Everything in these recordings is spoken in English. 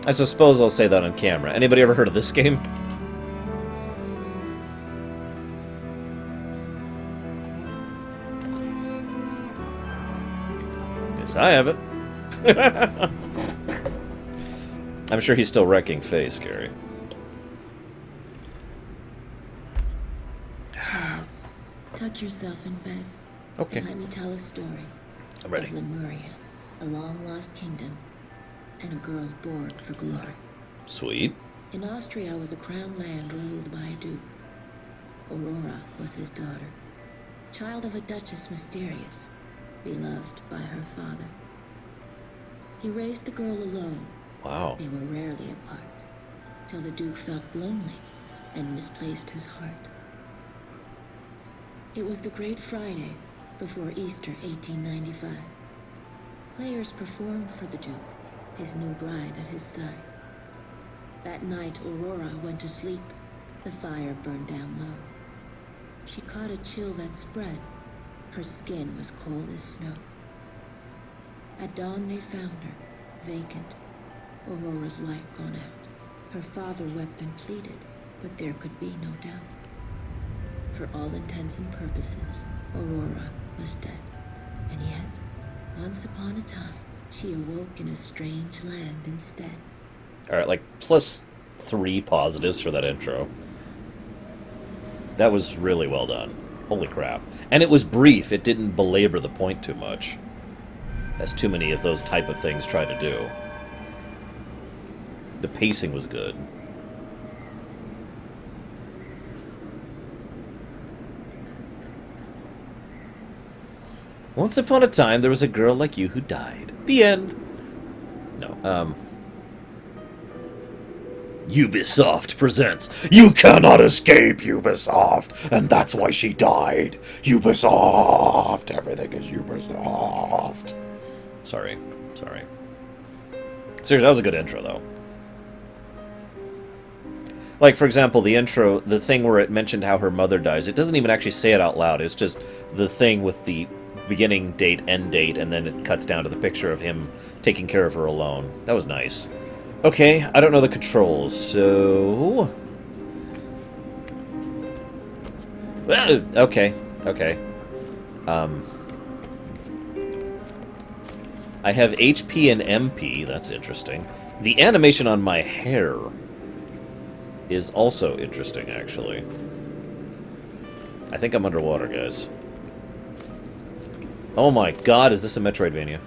I suppose I'll say that on camera. Anybody ever heard of this game? Yes, I have it. I'm sure he's still wrecking face, Gary. Tuck yourself in bed. Okay. And let me tell a story. I'm ready. Of Lemuria, a long-lost kingdom, and a girl born for glory. Sweet. In Austria was a crown land ruled by a duke. Aurora was his daughter, child of a duchess mysterious, beloved by her father. He raised the girl alone. Wow. They were rarely apart, till the duke felt lonely and misplaced his heart. It was the Great Friday before Easter 1895. Players performed for the duke, his new bride at his side. That night, Aurora went to sleep. The fire burned down low. She caught a chill that spread. Her skin was cold as snow. At dawn they found her, vacant, Aurora's light gone out. Her father wept and pleaded, but there could be no doubt. For all intents and purposes, Aurora was dead. And yet, once upon a time, she awoke in a strange land instead. Alright, like, +3 positives for that intro. That was really well done. Holy crap. And it was brief. It didn't belabor the point too much, as too many of those type of things try to do. The pacing was good. Once upon a time, there was a girl like you who died. The end. No, Ubisoft presents You Cannot Escape Ubisoft, and that's why she died. Ubisoft! Everything is Ubisoft. Sorry. Seriously, that was a good intro, though. Like, for example, the intro, the thing where it mentioned how her mother dies, it doesn't even actually say it out loud. It's just the thing with the beginning date, end date, and then it cuts down to the picture of him taking care of her alone. That was nice. Okay, I don't know the controls, so... Okay. I have HP and MP, that's interesting. The animation on my hair is also interesting, actually. I think I'm underwater, guys. Oh my god, is this a Metroidvania?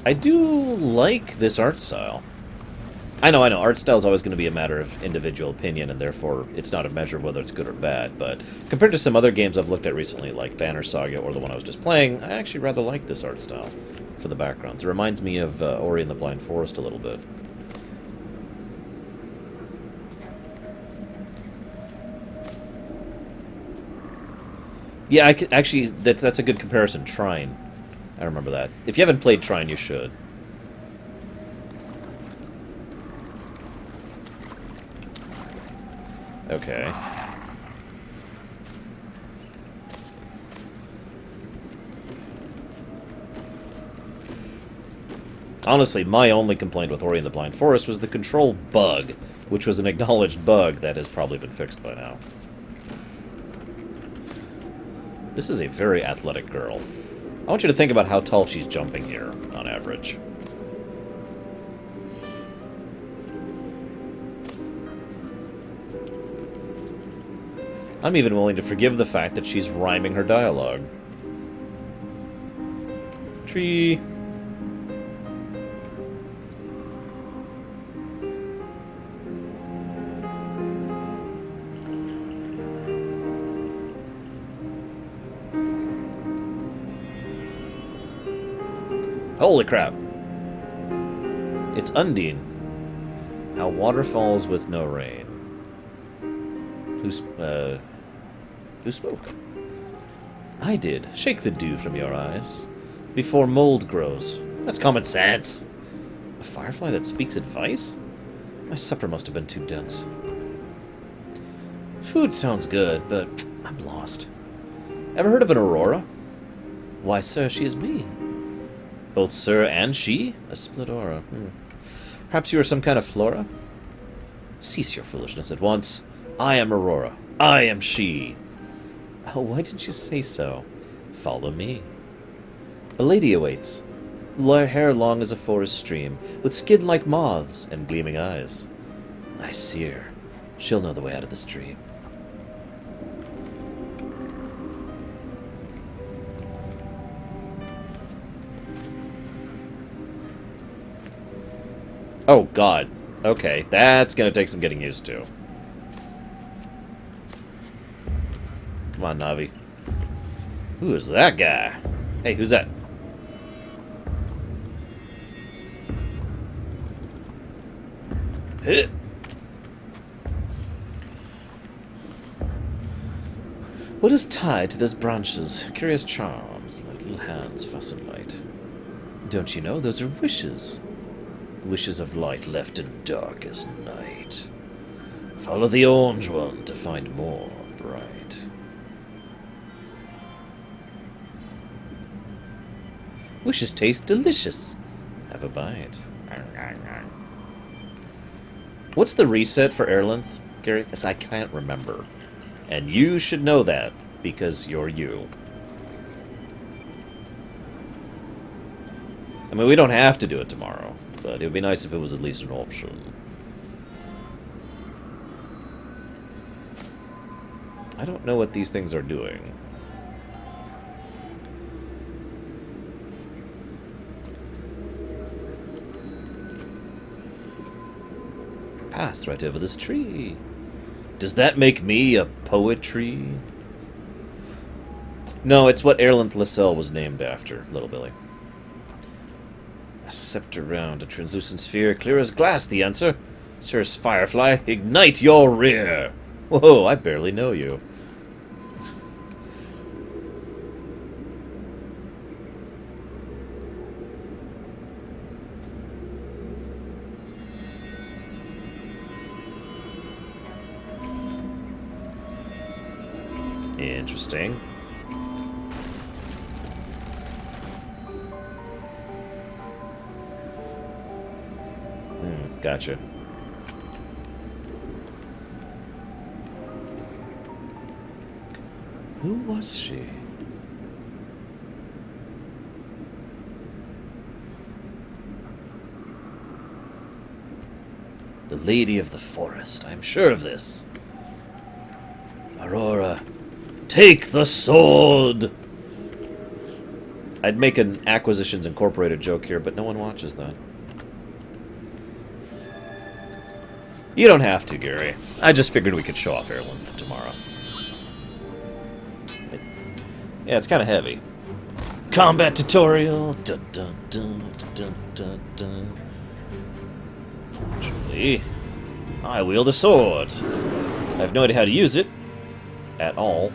I do like this art style. I know, art style is always going to be a matter of individual opinion, and therefore it's not a measure of whether it's good or bad, but compared to some other games I've looked at recently, like Banner Saga or the one I was just playing, I actually rather like this art style for the backgrounds. It reminds me of Ori and the Blind Forest a little bit. Yeah, actually, that's a good comparison. Trine. I remember that. If you haven't played Trine, you should. Okay. Honestly, my only complaint with Ori and the Blind Forest was the control bug, which was an acknowledged bug that has probably been fixed by now. This is a very athletic girl. I want you to think about how tall she's jumping here, on average. I'm even willing to forgive the fact that she's rhyming her dialogue. Tree. Holy crap. It's Undine. How water falls with no rain. Who spoke? I did. Shake the dew from your eyes. Before mold grows. That's common sense. A firefly that speaks advice? My supper must have been too dense. Food sounds good, but I'm lost. Ever heard of an aurora? Why, sir, she is me. Both sir and she? A split aura. Perhaps you are some kind of flora? Cease your foolishness at once. I am Aurora. I am she. Oh, why didn't you say so? Follow me. A lady awaits. Hair long as a forest stream, with skin like moths and gleaming eyes. I see her. She'll know the way out of the stream. Oh, God. Okay, that's gonna take some getting used to. Come on, Navi. Who is that guy? Hey, who's that? Hit. What is tied to those branches? Curious charms, like little hands fastened light. Don't you know, those are wishes. Wishes of light left in darkest night. Follow the orange one to find more bright. Wishes taste delicious. Have a bite. What's the reset for air length, Gary? Because I can't remember. And you should know that, because you're you. I mean, we don't have to do it tomorrow, but it would be nice if it was at least an option. I don't know what these things are doing. Pass right over this tree. Does that make me a poetry? No, it's what Erlenth Lascelles was named after, Little Billy. A scepter round, a translucent sphere, clear as glass, the answer. Sir Firefly, ignite your rear! Whoa, I barely know you. Interesting. Gotcha. Who was she? The Lady of the Forest. I am sure of this. Aurora, take the sword! I'd make an Acquisitions Incorporated joke here, but no one watches that. You don't have to, Gary. I just figured we could show off Airlength tomorrow. Yeah, it's kind of heavy. Combat tutorial! Dun, dun, dun, dun, dun, dun. Fortunately, I wield a sword. I have no idea how to use it. At all.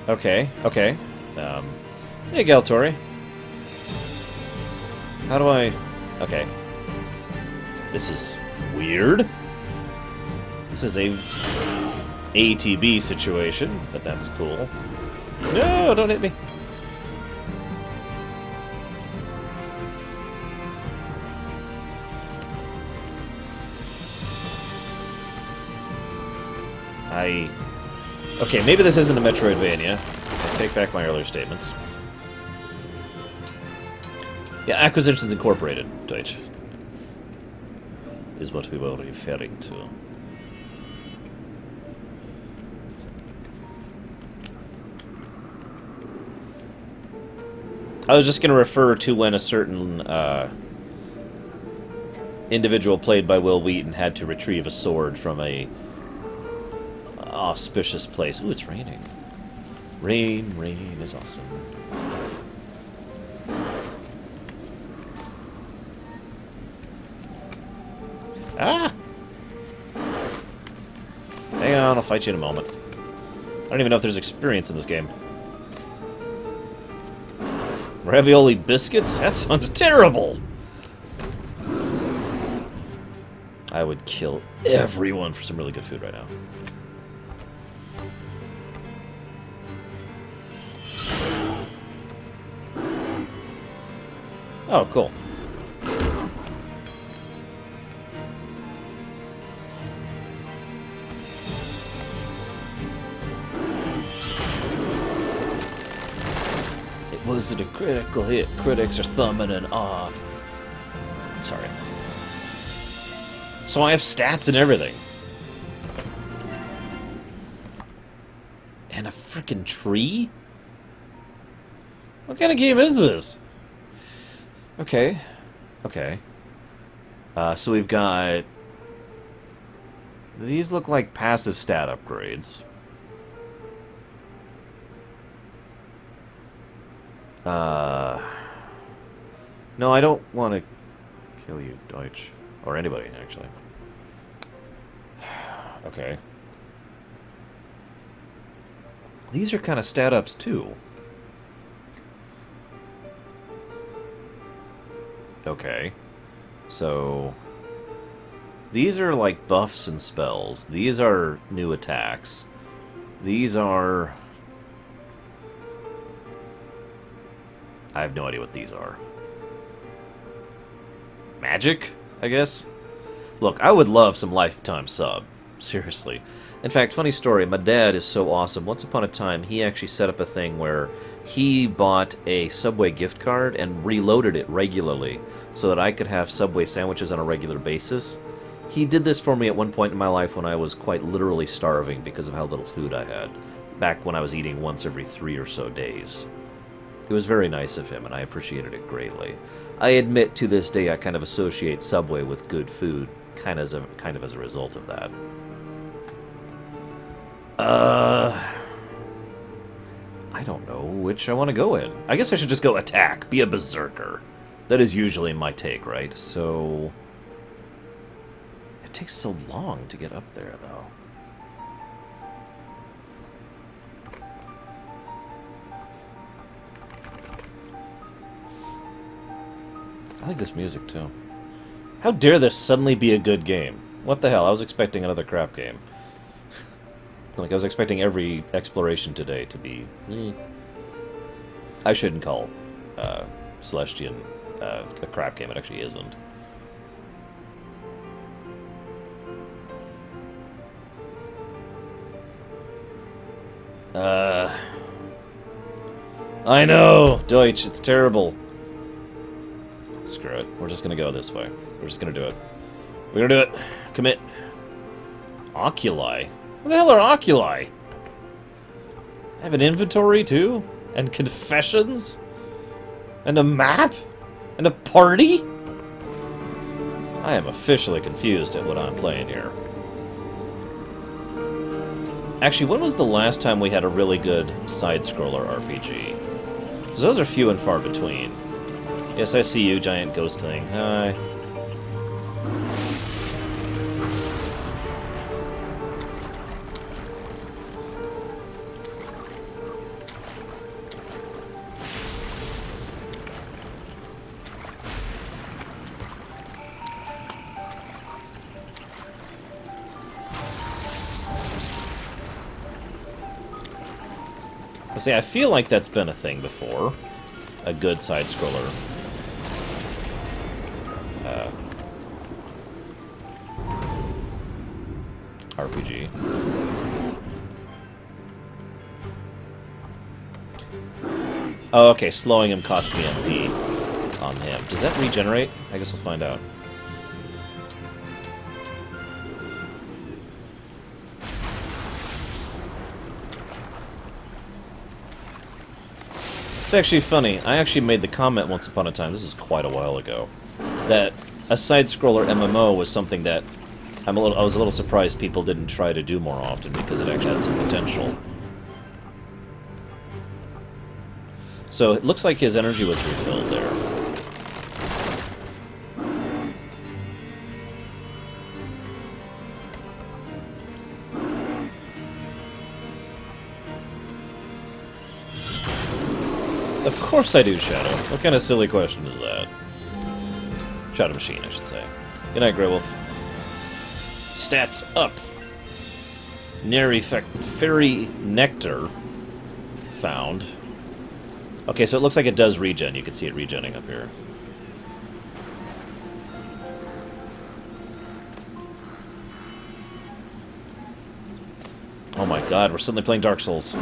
Okay, okay. Hey, Galtori. How do I... Okay. This is weird. This is a ATB situation, but that's cool. No, don't hit me. Okay, maybe this isn't a Metroidvania. I take back my earlier statements. Yeah, Acquisitions Incorporated, Deutsch, is what we were referring to. I was just going to refer to when a certain individual played by Will Wheaton had to retrieve a sword from a auspicious place. Ooh, it's raining. Rain is awesome. Ah! Hang on, I'll fight you in a moment. I don't even know if there's experience in this game. Ravioli biscuits? That sounds terrible! I would kill everyone for some really good food right now. Oh, cool. Was it a critical hit? Critics are thumbing and ah. Sorry. So I have stats and everything. And a freaking tree? What kind of game is this? Okay. Okay. So we've got... These look like passive stat upgrades. No, I don't want to kill you, Deutsch. Or anybody, actually. Okay. These are kind of stat ups, too. Okay. So... These are like buffs and spells. These are new attacks. These are... I have no idea what these are. Magic, I guess? Look, I would love some lifetime sub. Seriously. In fact, funny story, my dad is so awesome. Once upon a time, he actually set up a thing where he bought a Subway gift card and reloaded it regularly so that I could have Subway sandwiches on a regular basis. He did this for me at one point in my life when I was quite literally starving because of how little food I had, back when I was eating once every 3 or so days. It was very nice of him, and I appreciated it greatly. I admit, to this day, I kind of associate Subway with good food, kind of as a result of that. I don't know which I want to go in. I guess I should just go attack, be a berserker. That is usually my take, right? So... It takes so long to get up there, though. I like this music, too. How dare this suddenly be a good game? What the hell? I was expecting another crap game. Like, I was expecting every exploration today to be... I shouldn't call Celestian a crap game. It actually isn't. I know! Deutsch, it's terrible. Screw it. We're just gonna go this way. We're just gonna do it. We're gonna do it. Commit. Oculi? What the hell are oculi? I have an inventory, too? And confessions? And a map? And a party? I am officially confused at what I'm playing here. Actually, when was the last time we had a really good side-scroller RPG? Because those are few and far between. Yes, I see you, giant ghost thing. Hi. See, I feel like that's been a thing before. A good side-scroller. RPG. Oh, okay, slowing him costs me MP on him. Does that regenerate? I guess we'll find out. It's actually funny. I actually made the comment once upon a time, this is quite a while ago, that a side-scroller MMO was something that I was a little surprised people didn't try to do more often because it actually had some potential. So it looks like his energy was refilled there. Of course I do, Shadow. What kind of silly question is that? Shadow Machine, I should say. Good night, Grey Wolf. Stats up. Fairy Nectar found. Okay, so it looks like it does regen. You can see it regenning up here. Oh my god, we're suddenly playing Dark Souls.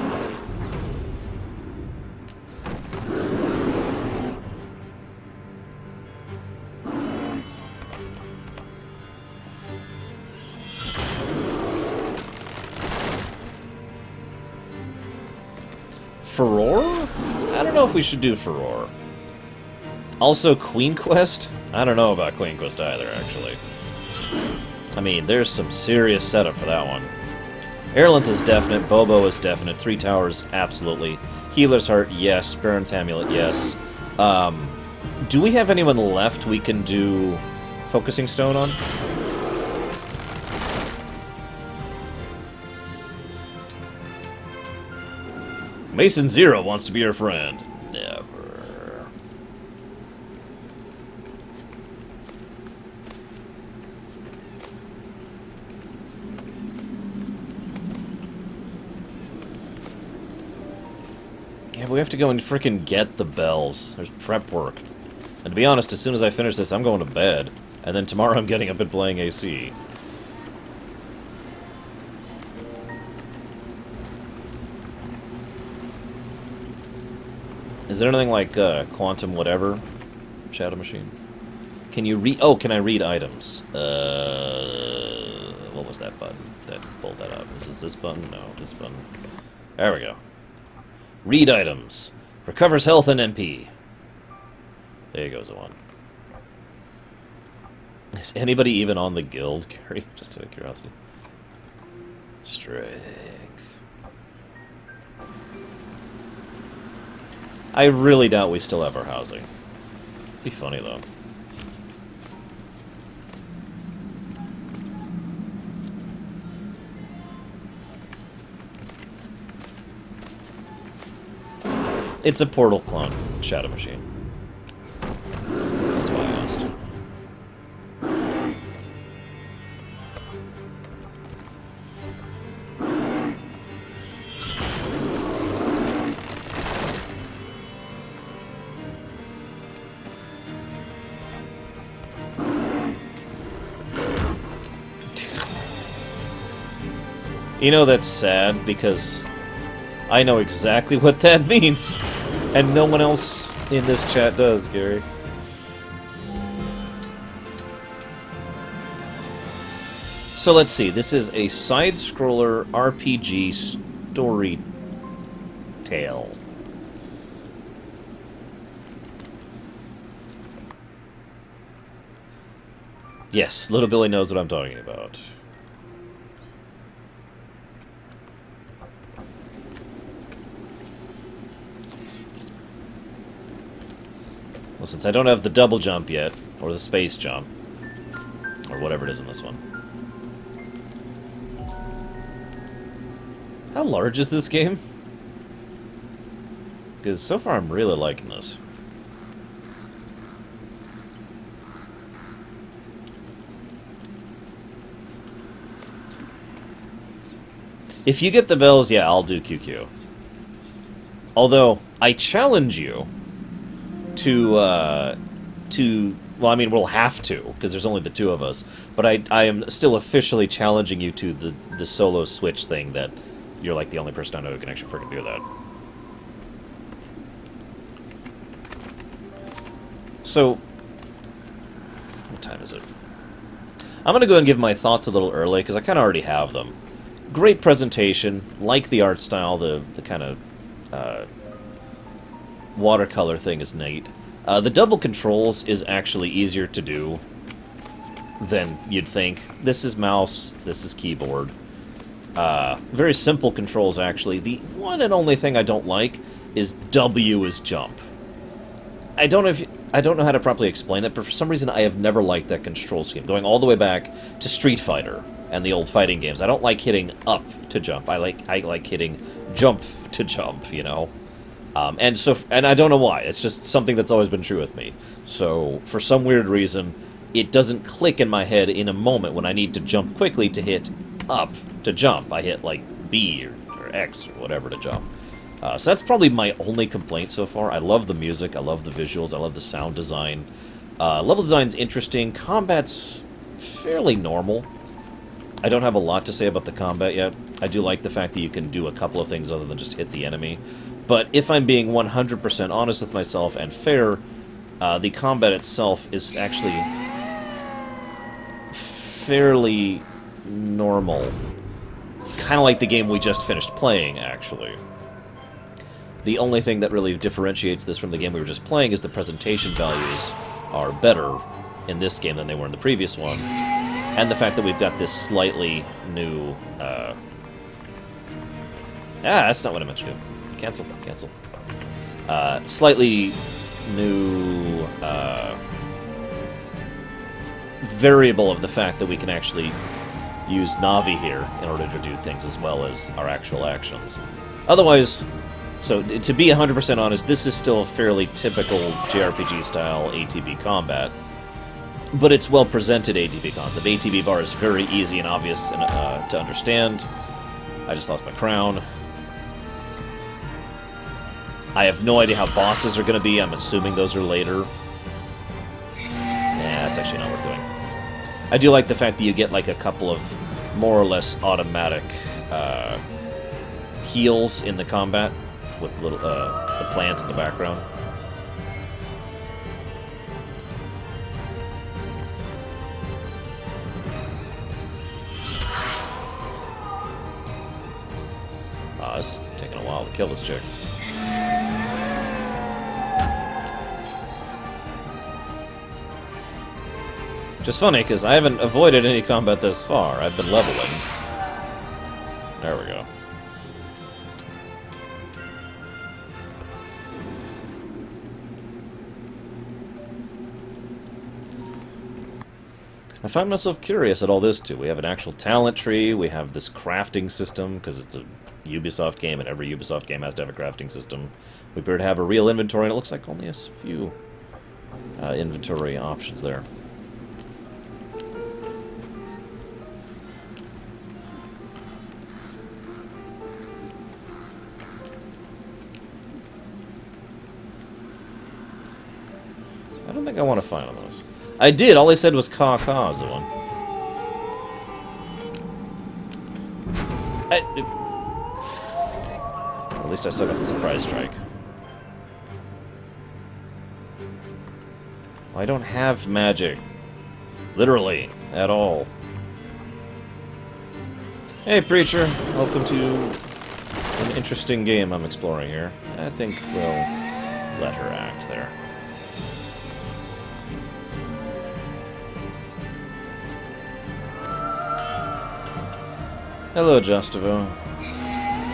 Furore? I don't know if we should do Furore. Also, Queen Quest? I don't know about Queen Quest either, actually. I mean, there's some serious setup for that one. Air Length is definite, Bobo is definite, Three Towers, absolutely. Healer's Heart, yes. Baron's Amulet, yes. Do we have anyone left we can do Focusing Stone on? Mason Zero wants to be your friend. Never. Yeah, but we have to go and frickin' get the bells. There's prep work. And to be honest, as soon as I finish this, I'm going to bed. And then tomorrow I'm getting up and playing AC. Is there anything like quantum whatever? Shadow Machine? Can you read... Oh, can I read items? What was that button that pulled that up? Is this button? No, this button. There we go. Read items. Recovers health and MP. There goes one. Is anybody even on the guild, Gary? Just out of curiosity. Strength. I really doubt we still have our housing. Be funny, though. It's a Portal clone, Shadow Machine. That's why I asked. You know, that's sad, because I know exactly what that means, and no one else in this chat does, Gary. So let's see, this is a side-scroller RPG story tale. Yes, Little Billy knows what I'm talking about. Well, since I don't have the double jump yet, or the space jump, or whatever it is in this one. How large is this game? Because so far I'm really liking this. If you get the bells, yeah, I'll do QQ. Although, I challenge you to, well, I mean, we'll have to, because there's only the two of us, but I am still officially challenging you to the solo Switch thing that you're, like, the only person I know who can actually freaking do that. So, what time is it? I'm going to go and give my thoughts a little early, because I kind of already have them. Great presentation, like the art style, the kind of watercolor thing is neat. The double controls is actually easier to do than you'd think. This is mouse, this is keyboard. Very simple controls, actually. The one and only thing I don't like is W is jump. I don't know how to properly explain it, but for some reason I have never liked that control scheme. Going all the way back to Street Fighter and the old fighting games, I don't like hitting up to jump. I like hitting jump to jump, you know. And I don't know why. It's just something that's always been true with me. So for some weird reason, it doesn't click in my head in a moment when I need to jump quickly to hit up to jump. I hit like B or X or whatever to jump. So that's probably my only complaint so far. I love the music, I love the visuals, I love the sound design. Level design's interesting. Combat's fairly normal. I don't have a lot to say about the combat yet. I do like the fact that you can do a couple of things other than just hit the enemy. But if I'm being 100% honest with myself and fair, the combat itself is actually fairly normal. Kind of like the game we just finished playing, actually. The only thing that really differentiates this from the game we were just playing is the presentation values are better in this game than they were in the previous one. And the fact that we've got this slightly new... that's not what I meant to do. Cancel, cancel. Slightly new variable of the fact that we can actually use Navi here in order to do things as well as our actual actions. Otherwise, so to be 100% honest, this is still fairly typical JRPG-style ATB combat, but it's well-presented ATB combat. The ATB bar is very easy and obvious and, to understand. I just lost my crown. I have no idea how bosses are going to be. I'm assuming those are later. Yeah, that's actually not worth doing. I do like the fact that you get like a couple of more or less automatic heals in the combat with little the plants in the background. This is taking a while to kill this chick. Which is funny, because I haven't avoided any combat thus far. I've been leveling. There we go. I find myself curious at all this, too. We have an actual talent tree, we have this crafting system, because it's a Ubisoft game, and every Ubisoft game has to have a crafting system. We appear to have a real inventory, and it looks like only a few inventory options there. I don't think I want to find one of those. I did. All I said was "caw caw" is the one. At least I still got the surprise strike. Well, I don't have magic, literally at all. Hey, preacher. Welcome to an interesting game I'm exploring here. I think we'll let her act there. Hello, Justivo.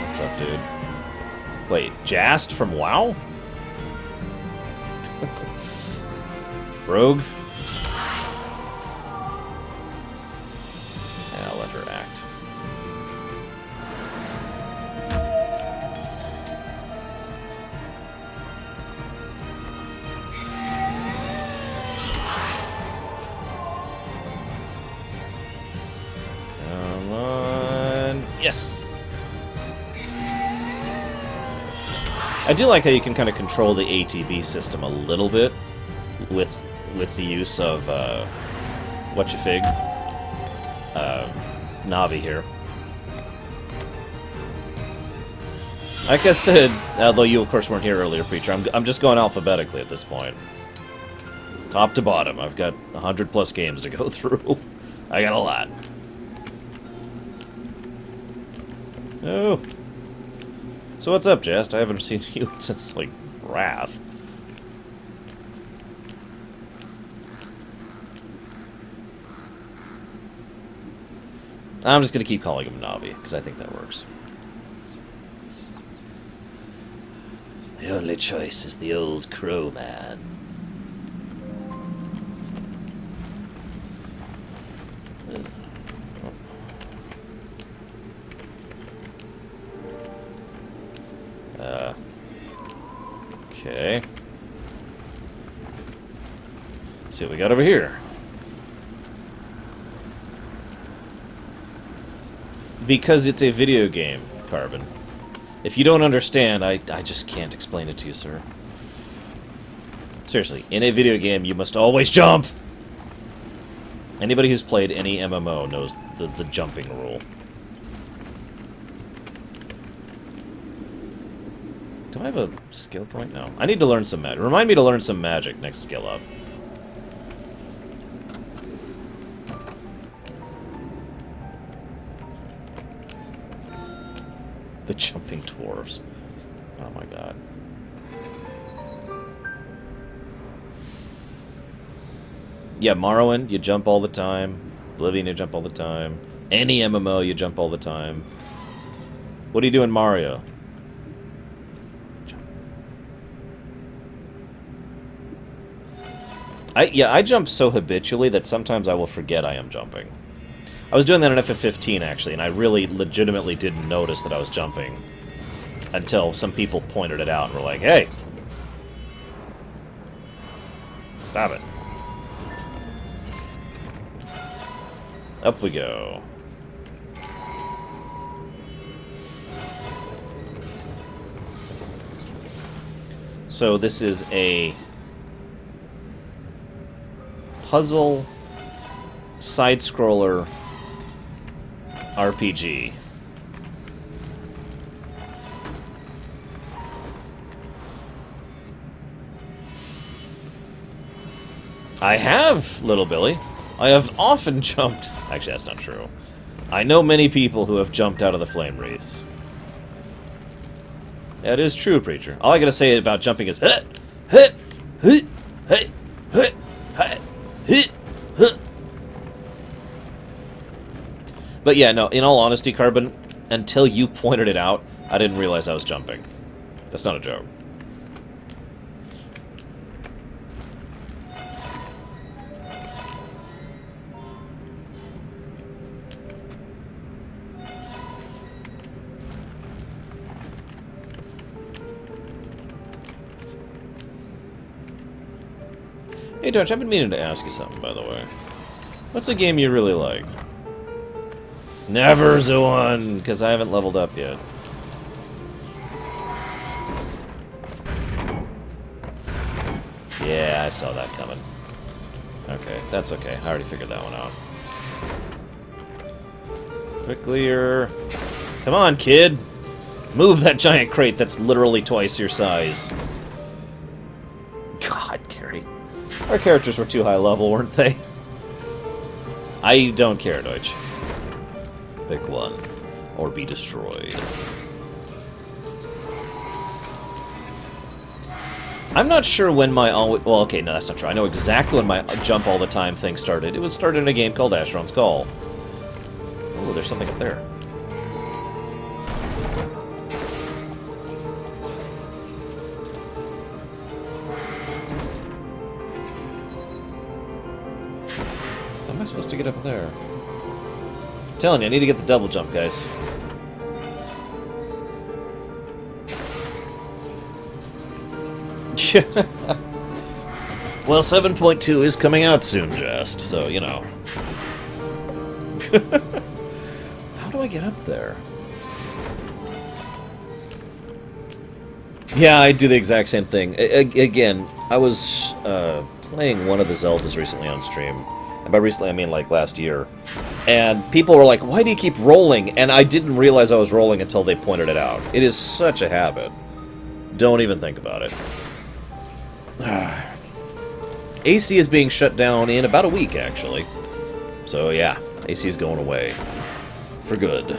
What's up, dude? Wait, Jast from WoW? Rogue? Yeah, I'll let her act. Come on. Yes! I do like how you can kind of control the ATB system a little bit with the use of whatchafig, Navi here. Like I said, although you of course weren't here earlier, Preacher, I'm just going alphabetically at this point, top to bottom. I've got 100+ games to go through. I got a lot. Oh. So what's up, Jest? I haven't seen you since, like, Wrath. I'm just gonna keep calling him Navi, because I think that works. The only choice is the old crow man. Okay. Let's see what we got over here. Because it's a video game, Carbon. If you don't understand, I just can't explain it to you, sir. Seriously, in a video game, you must always jump! Anybody who's played any MMO knows the jumping rule. Do I have a skill point? No. I need to learn some magic. Remind me to learn some magic next skill up. The jumping dwarves. Oh my god. Yeah, Morrowind, you jump all the time. Oblivion, you jump all the time. Any MMO, you jump all the time. What do you do in Mario? I jump so habitually that sometimes I will forget I am jumping. I was doing that in FF15, actually, and I really legitimately didn't notice that I was jumping until some people pointed it out and were like, hey! Stop it. Up we go. So this is a puzzle side-scroller RPG. I have, little Billy. I have often jumped... Actually, that's not true. I know many people who have jumped out of the flame wreaths. That is true, Preacher. All I gotta say about jumping is... But yeah, no, in all honesty, Carbon, until you pointed it out, I didn't realize I was jumping. That's not a joke. Hey, Dutch, I've been meaning to ask you something, by the way. What's a game you really like? Never the one, because I haven't leveled up yet. Yeah, I saw that coming. Okay, that's okay. I already figured that one out. Quicklier. Come on, kid! Move that giant crate that's literally twice your size. God, Carrie. Our characters were too high level, weren't they? I don't care, Deutsch. Pick one, or be destroyed. I'm not sure when my always... Well, okay, no, that's not true. I know exactly when my jump all the time thing started. It was started in a game called Asheron's Call. Oh, there's something up there. How am I supposed to get up there? I'm telling you, I need to get the double jump, guys. Well, 7.2 is coming out soon, Jest, so, you know. How do I get up there? Yeah, I do the exact same thing. Again, I was playing one of the Zeldas recently on stream. And by recently, I mean like last year. And people were like, why do you keep rolling? And I didn't realize I was rolling until they pointed it out. It is such a habit. Don't even think about it. AC is being shut down in about a week, actually. So yeah, AC is going away. For good.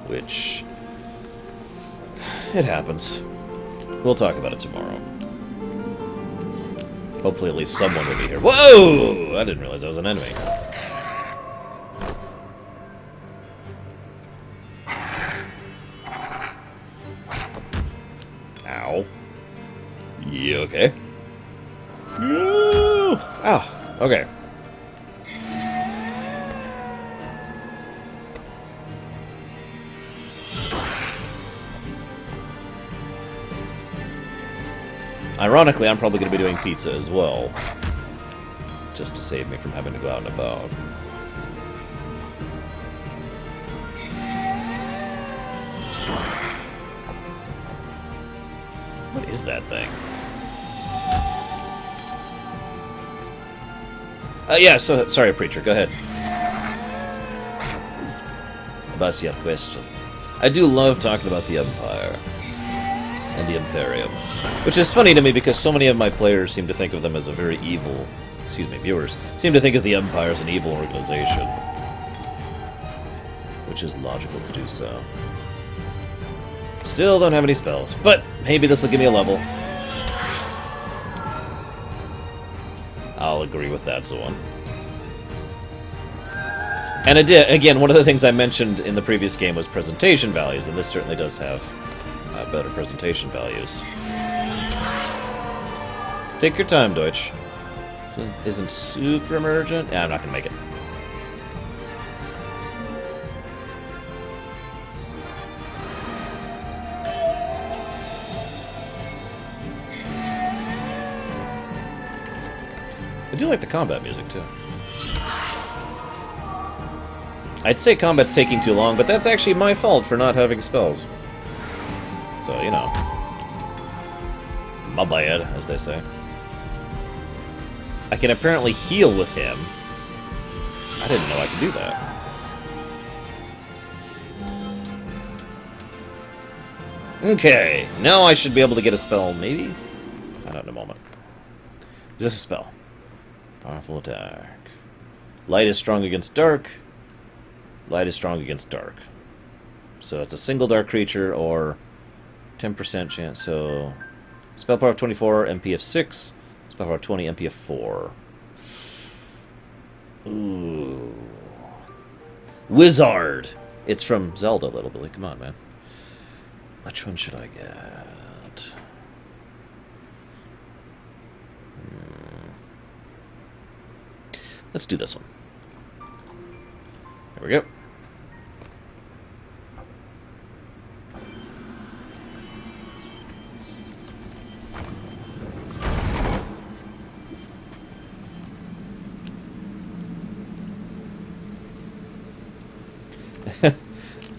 Which... it happens. We'll talk about it tomorrow. Hopefully at least someone will be here. Whoa! I didn't realize I was an enemy. Ow. You okay? Ow. Okay. Ironically, I'm probably going to be doing pizza as well. Just to save me from having to go out and about. What is that thing? Yeah, so sorry, Preacher, go ahead. About your question. I do love talking about the Empire and the Imperium, which is funny to me because so many of my players seem to think of them as a very evil, viewers, seem to think of the Empire as an evil organization, which is logical to do so. Still don't have any spells, but maybe this will give me a level. I'll agree with that, Zoan. And again, one of the things I mentioned in the previous game was presentation values, and this certainly does have better presentation values. Take your time, Deutsch. Isn't super emergent? Yeah, I'm not going to make it. I do like the combat music, too. I'd say combat's taking too long, but that's actually my fault for not having spells. So, you know. My bad, as they say. I can apparently heal with him. I didn't know I could do that. Okay, now I should be able to get a spell, maybe? Find out in a moment. Is this a spell? Powerful attack. Light is strong against dark. Light is strong against dark. So it's a single dark creature or 10% chance. So spell power of 24, MP of 6. Spell power of 20, MP of 4. Ooh. Wizard! It's from Zelda, little Billy. Come on, man. Which one should I get? Let's do this one. There we go.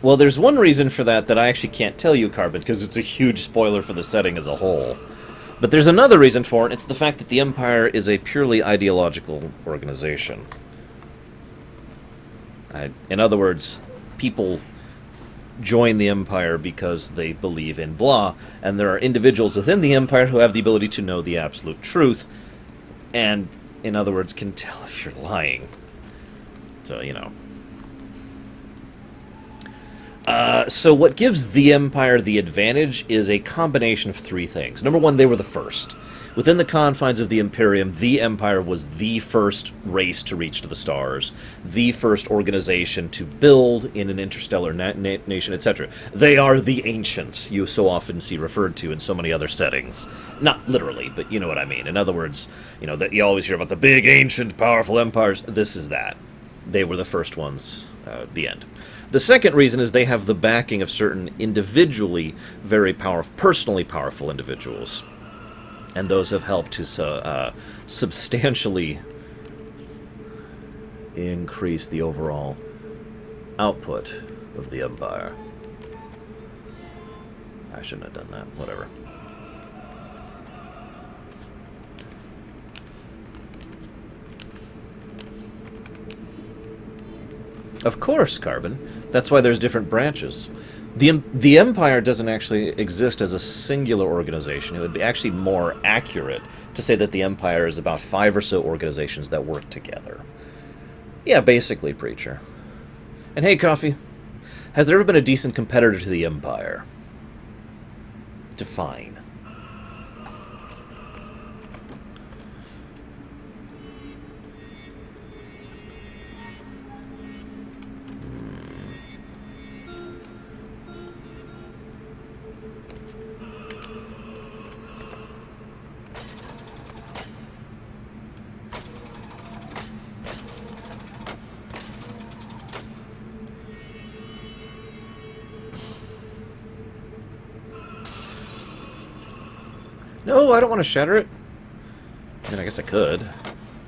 Well, there's one reason for that I actually can't tell you, Carbon, because it's a huge spoiler for the setting as a whole. But there's another reason for it, and it's the fact that the Empire is a purely ideological organization. In other words, people join the Empire because they believe in blah, and there are individuals within the Empire who have the ability to know the absolute truth, and, in other words, can tell if you're lying. So, you know. So what gives the Empire the advantage is a combination of three things. Number one, they were the first. Within the confines of the Imperium, the Empire was the first race to reach to the stars, the first organization to build in an interstellar nation, etc. They are the ancients you so often see referred to in so many other settings. Not literally, but you know what I mean. In other words, you know, that you always hear about the big, ancient, powerful empires. This is that. They were the first ones, the end. The second reason is they have the backing of certain individually very powerful, personally powerful individuals. And those have helped to substantially increase the overall output of the Empire. I shouldn't have done that. Whatever. Of course, Carbon. That's why there's different branches. The Empire doesn't actually exist as a singular organization. It would be actually more accurate to say that the Empire is about 5 or so organizations that work together. Yeah, basically, Preacher. And hey, Coffee, has there ever been a decent competitor to the Empire? Define. No, I don't want to shatter it. I mean, I guess I could,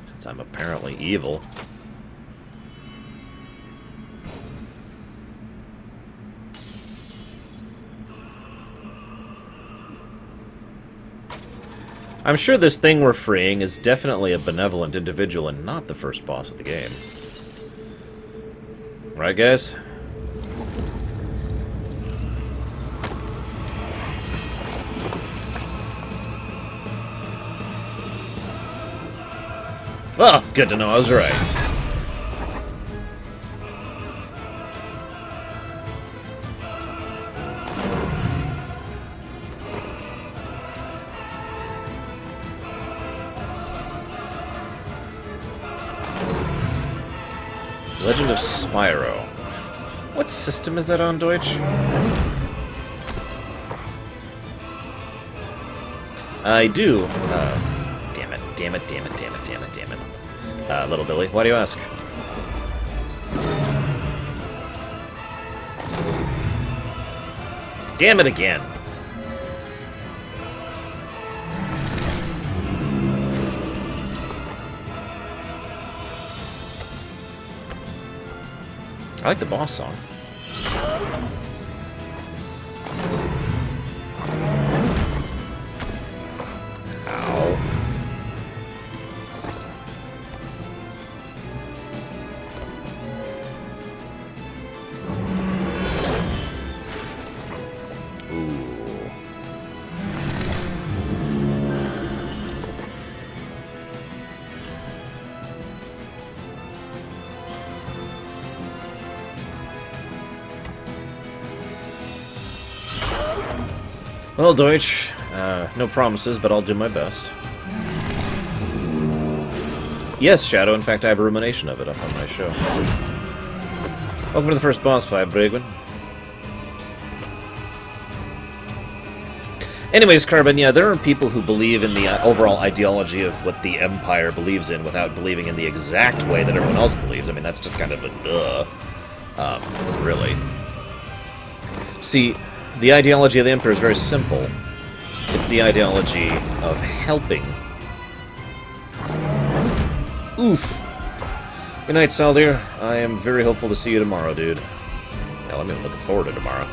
since I'm apparently evil. I'm sure this thing we're freeing is definitely a benevolent individual and not the first boss of the game. Right, guys? Well, good to know I was right. Legend of Spyro. What system is that on, Deutsch? I do. Damn it, damn it, damn it, damn it, damn it, damn it. Little Billy, why do you ask? Damn it again. I like the boss song. Ow. Ooh. Well, Deutsch, no promises, but I'll do my best. Yes, Shadow, in fact, I have a rumination of it up on my show. Welcome to the first boss fight, Brigwin. Anyways, Carbon, yeah, there are people who believe in the overall ideology of what the Empire believes in without believing in the exact way that everyone else believes. I mean, that's just kind of a duh. Really. See, the ideology of the Emperor is very simple. It's the ideology of helping. Oof. Good night, Saldir. I am very hopeful to see you tomorrow, dude. Hell, I'm even looking forward to tomorrow.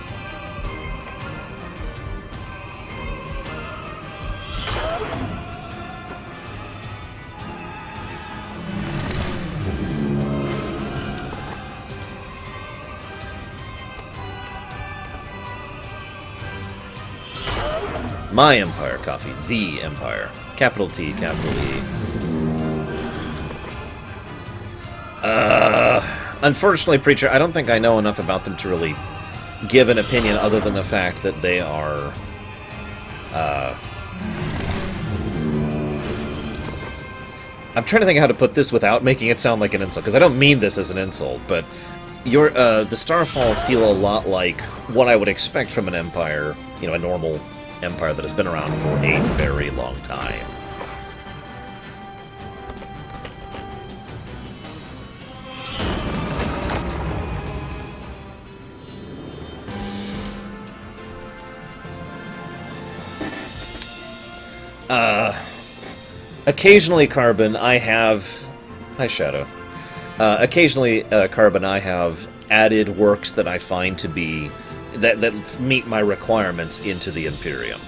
My Empire coffee. The Empire. Capital T, capital E. Unfortunately, Preacher, I don't think I know enough about them to really give an opinion other than the fact that they are... I'm trying to think how to put this without making it sound like an insult, because I don't mean this as an insult, but the Starfall feel a lot like what I would expect from an Empire, you know, a normal Empire that has been around for a very long time. Occasionally, Carbon, I have... Hi, Shadow. Occasionally, Carbon, I have added works that I find to be... that meet my requirements into the Imperium.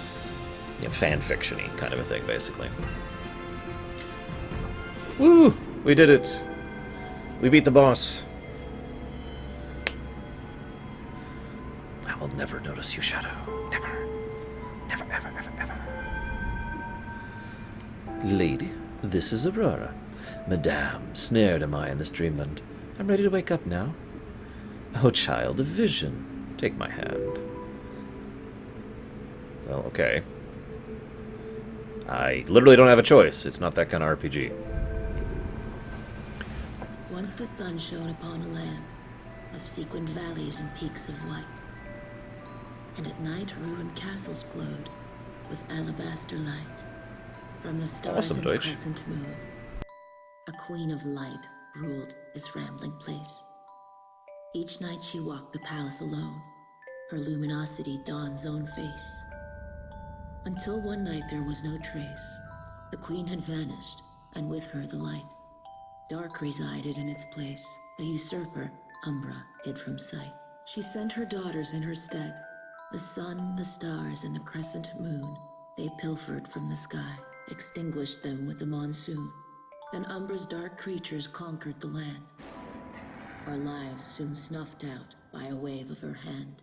You know, fan-fiction-y kind of a thing, basically. Woo! We did it! We beat the boss. I will never notice you, Shadow. Never. Never, ever, ever, ever. Lady, this is Aurora. Madame, snared am I in this dreamland. I'm ready to wake up now. Oh, child of vision, take my hand. Well, okay. I literally don't have a choice. It's not that kind of RPG. Once the sun shone upon a land of sequined valleys and peaks of white, and at night ruined castles glowed with alabaster light. From the stars Awesome, in the Deutsch. crescent moon, a queen of light ruled this rambling place. Each night she walked the palace alone, her luminosity dawn's own face. Until one night there was no trace. The queen had vanished, and with her the light. Dark resided in its place. The usurper, Umbra, hid from sight. She sent her daughters in her stead. The sun, the stars, and the crescent moon, they pilfered from the sky. extinguished them with the monsoon. Then Umbra's dark creatures conquered the land. Our lives soon snuffed out by a wave of her hand.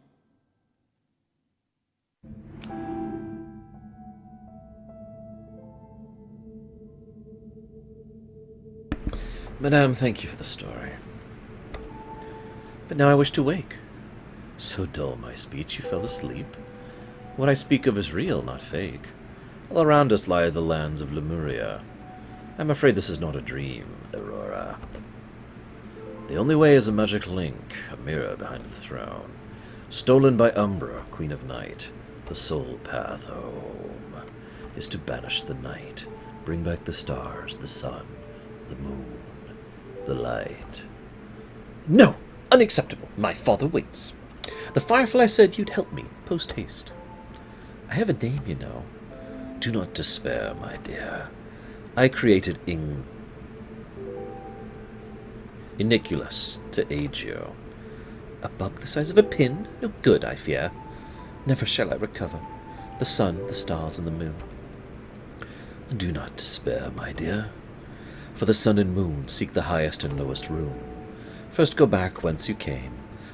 Madame, thank you for the story. But now I wish to wake. So dull my speech, you fell asleep. What I speak of is real, not fake. All around us lie the lands of Lemuria. I'm afraid this is not a dream, Aurora. The only way is a magic link, a mirror behind the throne. Stolen by Umbra, Queen of Night. The sole path home is to banish the night, bring back the stars, the sun, the moon, the light. No! Unacceptable. My father waits. The Firefly said you'd help me, post-haste. I have a name, you know. Do not despair, my dear. I created Iniculus to aid you. A bug the size of a pin? No good, I fear. Never shall I recover. The sun, the stars, and the moon. Do not despair, my dear. For the sun and moon seek the highest and lowest room. First go back whence you came,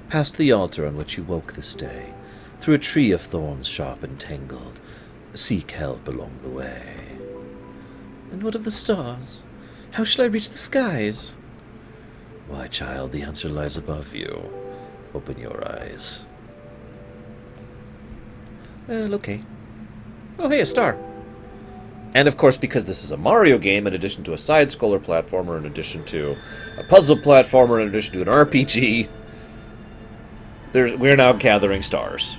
past the altar on which you woke this day, through a tree of thorns sharp and tangled. Seek help along the way. And what of the stars? How shall I reach the skies? Why, child, the answer lies above you. Open your eyes. Well, okay. Oh, hey, a star. And of course, because this is a Mario game, in addition to a side-scroller platformer, in addition to a puzzle platformer, in addition to an RPG, we're now gathering stars.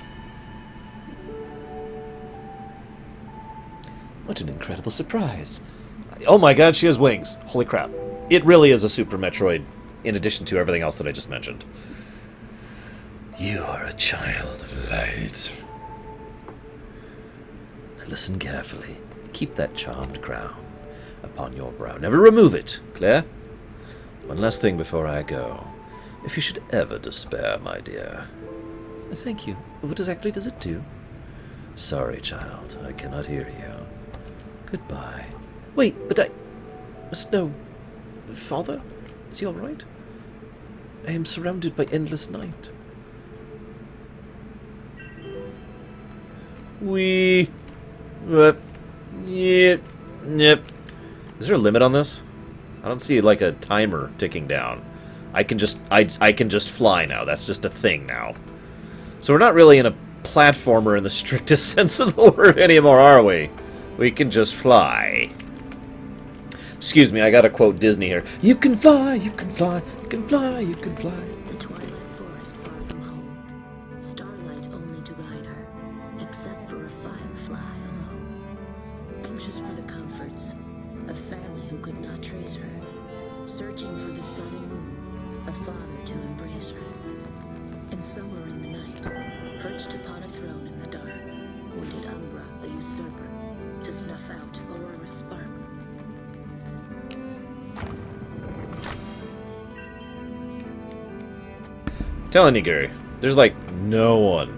What an incredible surprise. Oh my god, she has wings. Holy crap. It really is a Super Metroid, in addition to everything else that I just mentioned. You are a child of light. Now listen carefully. Keep that charmed crown upon your brow. Never remove it, Claire. One last thing before I go. If you should ever despair, my dear. Thank you. What exactly does it do? Sorry, child. I cannot hear you. Goodbye. Wait, but I must know. Father? Is he all right? I am surrounded by endless night. Yep. Is there a limit on this? I don't see like a timer ticking down. I can just fly now. That's just a thing now. So we're not really in a platformer in the strictest sense of the word anymore, are we? We can just fly. Excuse me, I gotta quote Disney here. You can fly, you can fly, you can fly, you can fly. The twilight forest far from home. Starlight only to guide her, except for a firefly alone. Anxious for the comforts, a family who could not trace her. Searching for the sun and moon, a father to embrace her. And somewhere in the night, perched upon a throne in the dark, waited Umbra, the usurper, to snuff out Aurora's spark. Telling you, Gary, there's like no one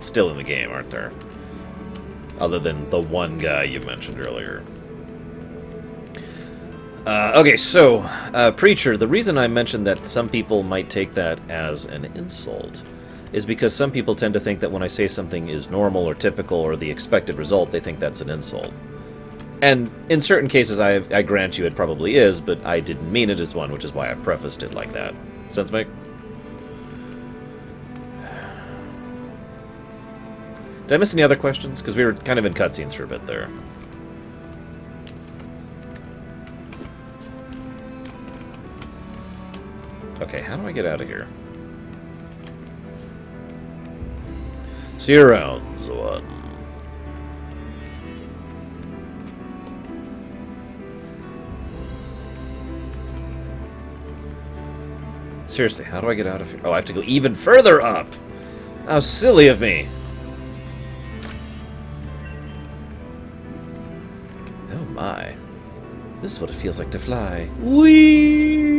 still in the game, aren't there? Other than the one guy you mentioned earlier. Okay, so, Preacher, the reason I mentioned that some people might take that as an insult is because some people tend to think that when I say something is normal or typical or the expected result, they think that's an insult. And in certain cases, I grant you it probably is, but I didn't mean it as one, which is why I prefaced it like that. Sense make? Did I miss any other questions? Because we were kind of in cutscenes for a bit there. Okay, how do I get out of here? See you around, Zoan. Seriously, how do I get out of here? Oh, I have to go even further up! How silly of me! Oh my. This is what it feels like to fly. Whee!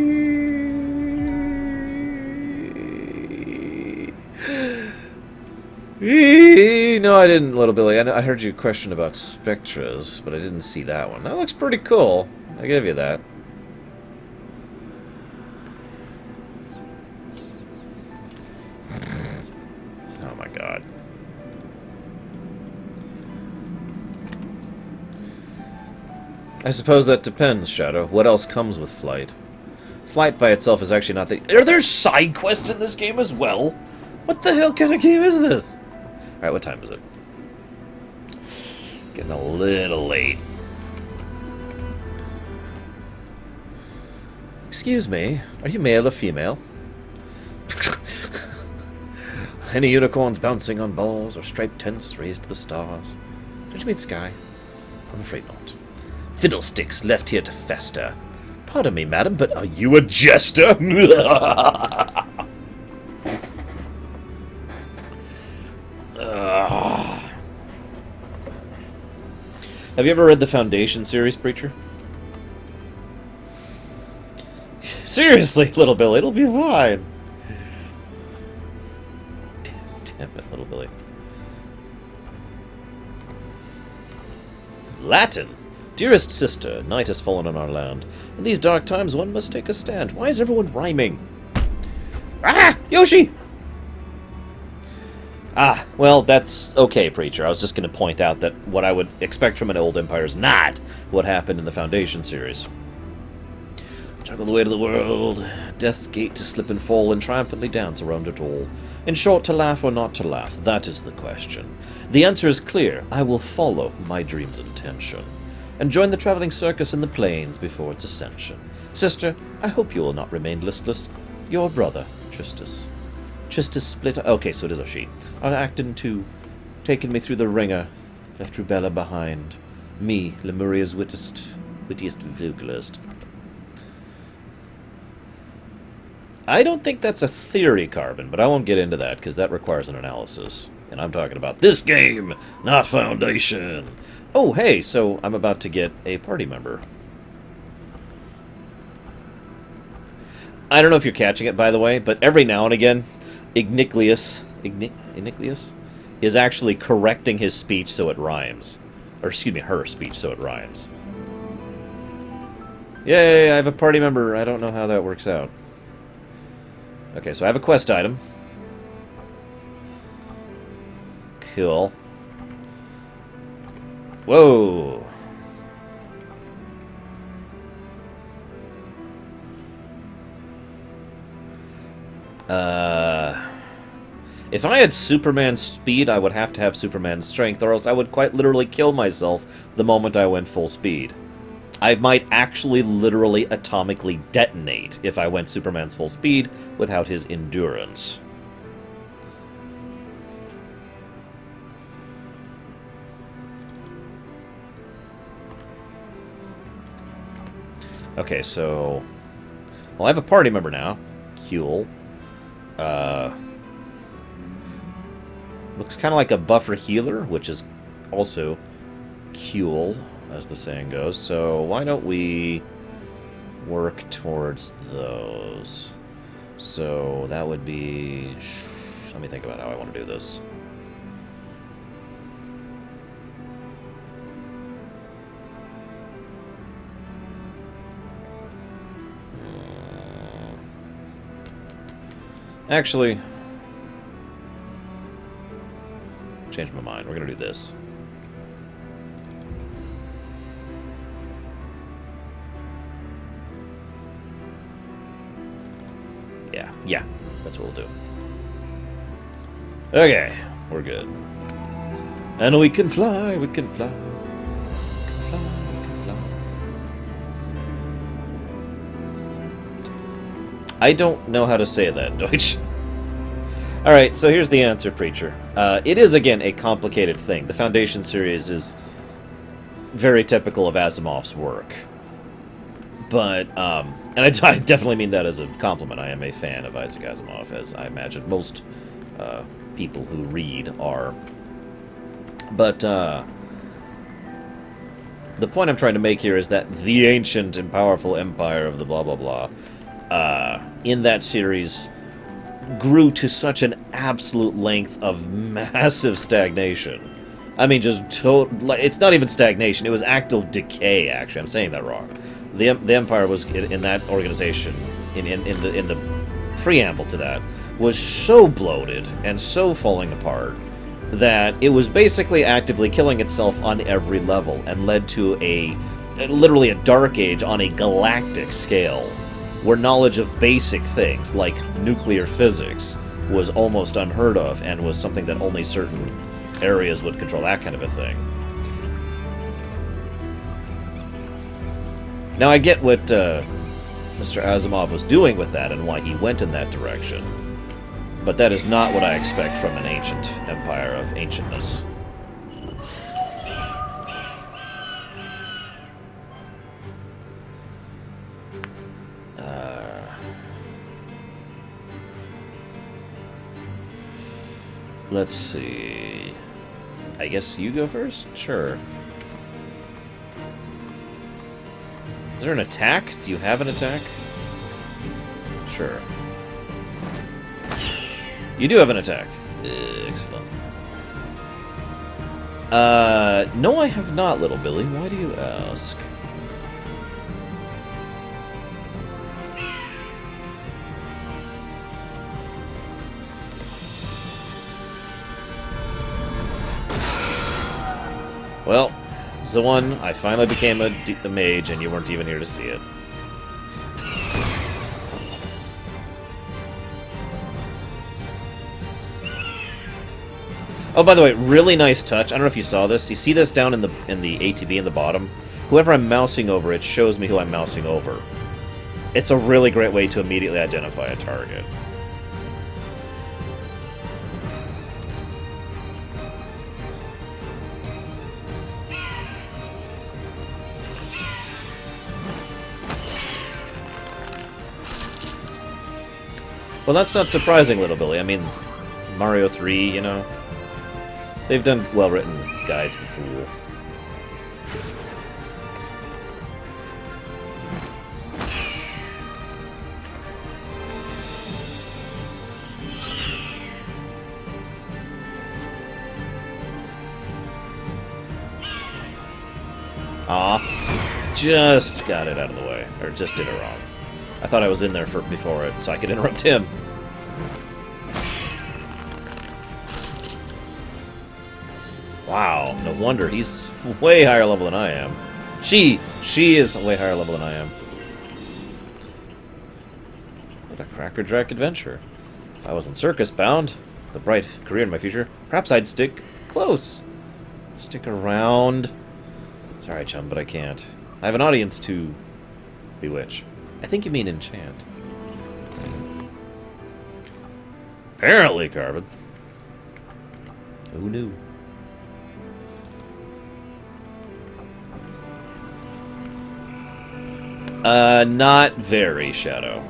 No, I didn't, Little Billy. I heard you question about Spectras, but I didn't see that one. That looks pretty cool. I give you that. Oh my god. I suppose that depends, Shadow. What else comes with flight? Flight by itself is actually not the... Are there side quests in this game as well? What the hell kind of game is this? Alright, what time is it? Getting a little late. Excuse me, are you male or female? Any unicorns bouncing on balls or striped tents raised to the stars? Don't you mean sky? I'm afraid not. Fiddlesticks left here to fester. Pardon me, madam, but are you a jester? Have you ever read the Foundation series, Preacher? Seriously, Little Billy, it'll be fine. Damn it, Little Billy. Latin. Dearest sister, night has fallen on our land. In these dark times, one must take a stand. Why is everyone rhyming? Ah! Yoshi! Ah, well, that's okay, Preacher. I was just going to point out that what I would expect from an old empire is not what happened in the Foundation series. Juggle the weight of the world, death's gate to slip and fall, and triumphantly dance around it all. In short, to laugh or not to laugh, that is the question. The answer is clear. I will follow my dream's intention, and join the traveling circus in the plains before its ascension. Sister, I hope you will not remain listless. Your brother, Tristus. Tristus split... Okay, so it is a she. Are acting too. Taking me through the ringer. Left Rubella behind. Me, Lemuria's wittiest vocalist. I don't think that's a theory, Carbon, but I won't get into that, because that requires an analysis. And I'm talking about this game, not Foundation. Oh, hey, so I'm about to get a party member. I don't know if you're catching it, by the way, but every now and again, Igniclius is actually correcting his speech so it rhymes. Or, excuse me, her speech so it rhymes. Yay, I have a party member. I don't know how that works out. Okay, so I have a quest item. Cool. Whoa! If I had Superman's speed, I would have to have Superman's strength, or else I would quite literally kill myself the moment I went full speed. I might actually literally atomically detonate if I went Superman's full speed without his endurance. Okay, so... Well, I have a party member now. Cool. Looks kind of like a buffer healer, which is also cool, as the saying goes. So why don't we work towards those? So that would be... Let me think about how I want to do this. Actually, change my mind. We're going to do this. Yeah, that's what we'll do. Okay, we're good. And we can fly, we can fly. We can fly, we can fly. I don't know how to say that, Deutsch. Alright, so here's the answer, Preacher. It is, again, a complicated thing. The Foundation series is very typical of Asimov's work. But, and I definitely mean that as a compliment. I am a fan of Isaac Asimov, as I imagine most people who read are. But, the point I'm trying to make here is that the ancient and powerful empire of the blah blah blah, in that series, grew to such an absolute length of massive stagnation. I mean, just it's not even stagnation. It was active decay. Actually, I'm saying that wrong. The Empire was in that organization in the preamble to that was so bloated and so falling apart that it was basically actively killing itself on every level and led to literally a dark age on a galactic scale where knowledge of basic things like nuclear physics was almost unheard of and was something that only certain areas would control, that kind of a thing. Now I get what Mr. Asimov was doing with that and why he went in that direction, but that is not what I expect from an ancient empire of ancientness. Let's see. I guess you go first? Sure. Is there an attack? Do you have an attack? Sure. You do have an attack. Excellent. No, I have not, little Billy. Why do you ask? Well, it's the one. I finally became a mage, and you weren't even here to see it. Oh, by the way, really nice touch. I don't know if you saw this. You see this down in the ATB in the bottom? Whoever I'm mousing over, it shows me who I'm mousing over. It's a really great way to immediately identify a target. Well, that's not surprising, little Billy. I mean, Mario 3, you know, they've done well-written guides before. Aw, just got it out of the way, or just did it wrong. I thought I was in there before it, so I could interrupt him. Wow, no wonder he's way higher level than I am. She is way higher level than I am. What a cracker-jack adventure. If I wasn't circus-bound, with a bright career in my future, perhaps I'd stick close. Stick around. Sorry, chum, but I can't. I have an audience to bewitch. I think you mean enchant. Apparently, Carbon. Who knew? Not very, Shadow.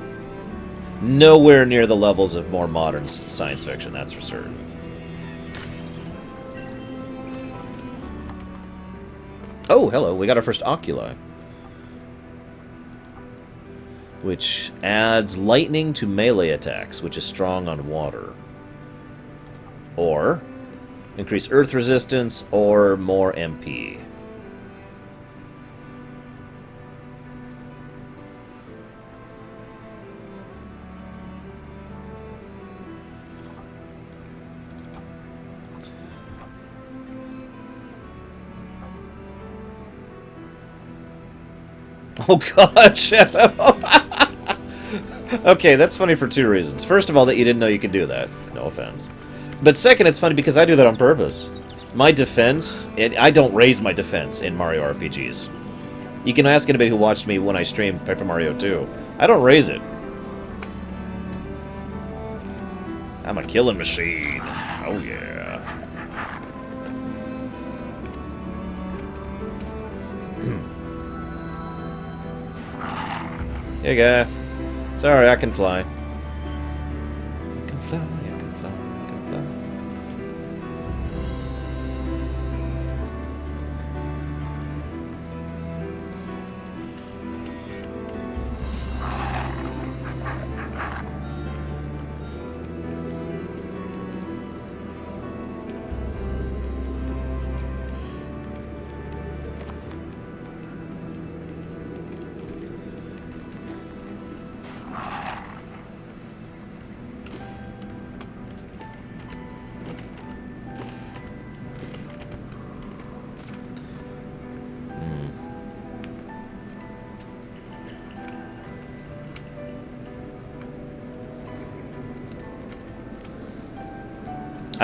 Nowhere near the levels of more modern science fiction, that's for certain. Oh, hello, we got our first oculi. Which adds lightning to melee attacks, which is strong on water. Or increase earth resistance, or more MP. Oh god, Shadow! Okay, that's funny for two reasons. First of all, that you didn't know you could do that. No offense. But second, it's funny because I do that on purpose. My defense... I don't raise my defense in Mario RPGs. You can ask anybody who watched me when I streamed Paper Mario 2. I don't raise it. I'm a killing machine. Oh yeah. Hey guy. Sorry, I can fly. I can fly, I can fly, I can fly.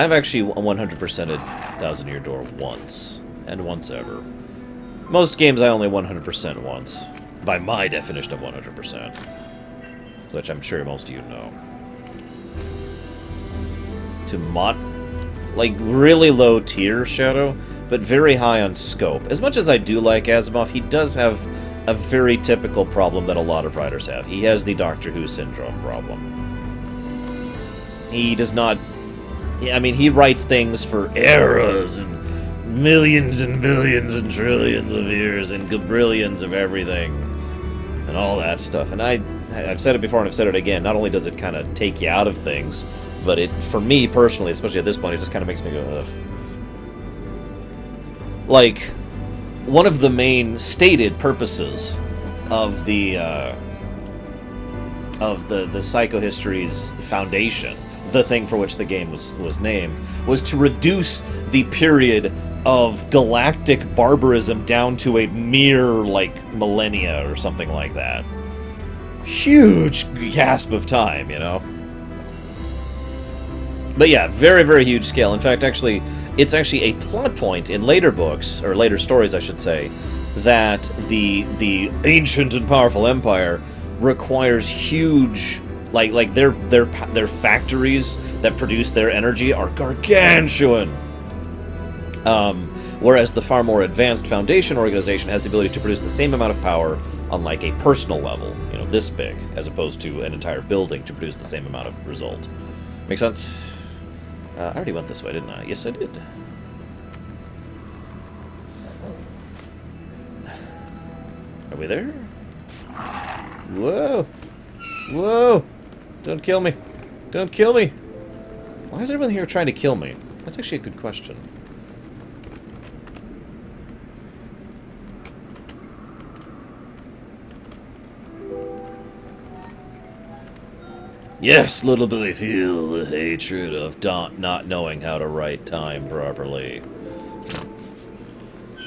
I've actually 100%ed Thousand Year Door once, and once ever. Most games I only 100% once, by my definition of 100%, which I'm sure most of you know. To like, really low tier Shadow, but very high on scope. As much as I do like Asimov, he does have a very typical problem that a lot of writers have. He has the Doctor Who syndrome problem. He does not... I mean, he writes things for eras and millions and billions and trillions of years and gabrillions of everything and all that stuff. And I've said it before and I've said it again. Not only does it kind of take you out of things, but it, for me personally, especially at this point, it just kind of makes me go, ugh. Like, one of the main stated purposes of the Psychohistory's foundation, the thing for which the game was named, was to reduce the period of galactic barbarism down to a mere, like, millennia or something like that. Huge gasp of time, you know? But yeah, very, very huge scale. In fact, actually, it's actually a plot point in later books, or later stories, I should say, that the ancient and powerful empire requires huge, like their factories that produce their energy are gargantuan. Whereas the far more advanced Foundation organization has the ability to produce the same amount of power on, like, a personal level, you know, this big, as opposed to an entire building to produce the same amount of result. Make sense? I already went this way, didn't I? Yes, I did. Are we there? Whoa! Whoa! Don't kill me! Don't kill me! Why is everyone here trying to kill me? That's actually a good question. Yes, little Billy, feel the hatred of not knowing how to write time properly.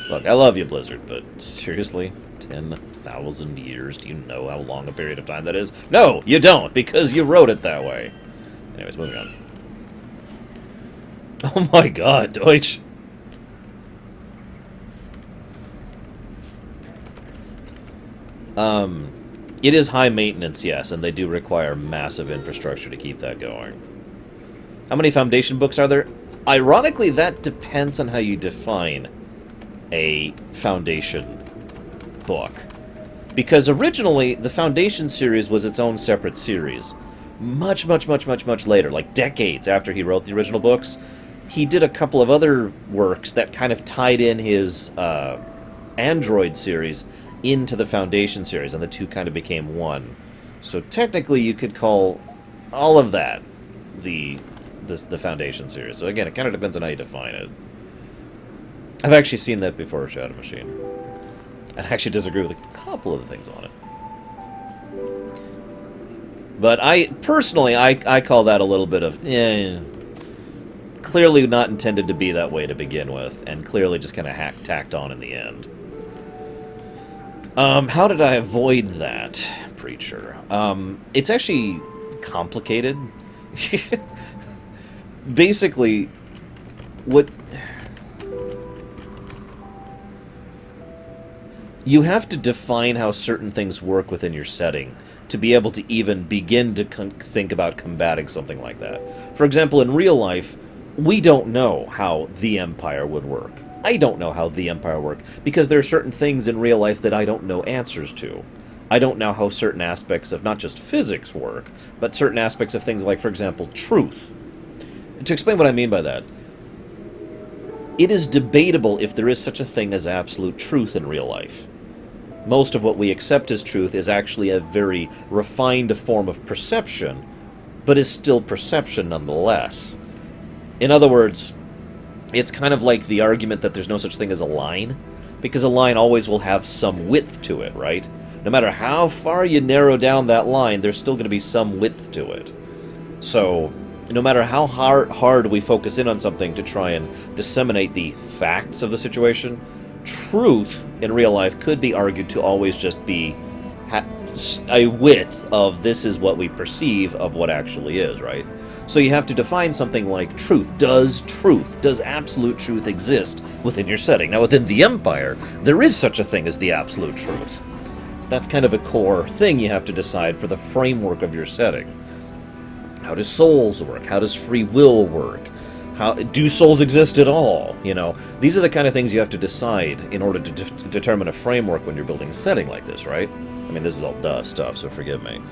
Look, I love you, Blizzard, but seriously? 10,000 years? Do you know how long a period of time that is? No, you don't, because you wrote it that way. Anyways, moving on. Oh my god, Deutsch! It is high maintenance, yes, and they do require massive infrastructure to keep that going. How many Foundation books are there? Ironically, that depends on how you define a Foundation book. Because originally, the Foundation series was its own separate series. Much later, like decades after he wrote the original books, he did a couple of other works that kind of tied in his Android series into the Foundation series, and the two kind of became one. So technically, you could call all of that the Foundation series. So again, it kind of depends on how you define it. I've actually seen that before, Shadow Machine. I actually disagree with a couple of the things on it. But personally, I call that a little bit of, clearly not intended to be that way to begin with, and clearly just kind of tacked on in the end. How did I avoid that, Preacher? It's actually complicated. Basically, what... You have to define how certain things work within your setting to be able to even begin to think about combating something like that. For example, in real life, we don't know how the Empire would work. I don't know how the Empire works, because there are certain things in real life that I don't know answers to. I don't know how certain aspects of not just physics work, but certain aspects of things like, for example, truth. To explain what I mean by that, it is debatable if there is such a thing as absolute truth in real life. Most of what we accept as truth is actually a very refined form of perception, but is still perception nonetheless. In other words, it's kind of like the argument that there's no such thing as a line, because a line always will have some width to it, right? No matter how far you narrow down that line, there's still going to be some width to it. So, no matter how hard we focus in on something to try and disseminate the facts of the situation, truth in real life could be argued to always just be a width of this is what we perceive of what actually is, right? So you have to define something like truth. Does absolute truth exist within your setting? Now, within the Empire, there is such a thing as the absolute truth. That's kind of a core thing you have to decide for the framework of your setting. How does souls work? How does free will work? How do souls exist at all? You know, these are the kind of things you have to decide in order to determine a framework when you're building a setting like this, right? I mean, this is all duh stuff, so forgive me.